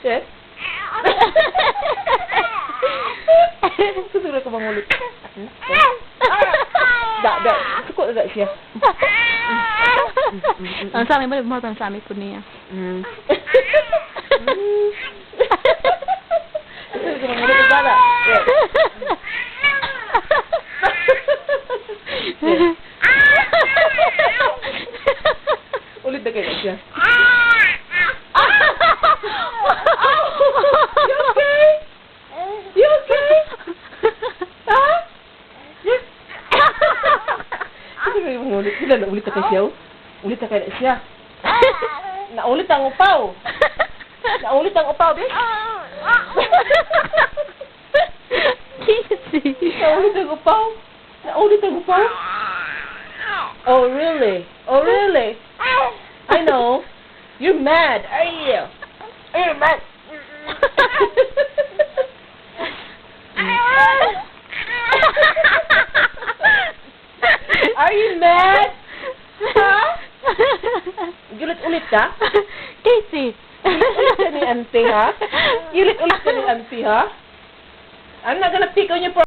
Yes? Susunod ka bang ulit? Da, suko na siya. Ang sami balik mo ang sami po niya. Susunod ka bang ulit ba na? Yes. Ulit na kayo siya. You okay? You okay? Ha? Yes. Sige mo ulit. Sila na ulit na kayo siya. Ulit na kayo siya. Naulit ang upaw. Naulit ang upaw, be. Kissy. Naulit ang upaw. Naulit ang upaw. Oh, really? Oh, really? I know. You're mad, are you? Are you mad? Are you mad? Huh? Ulit-ulit ka? Casey. Ulit ka ni auntie, ha? Ulit-ulit ka ni auntie, ha? I'm not gonna pick on you for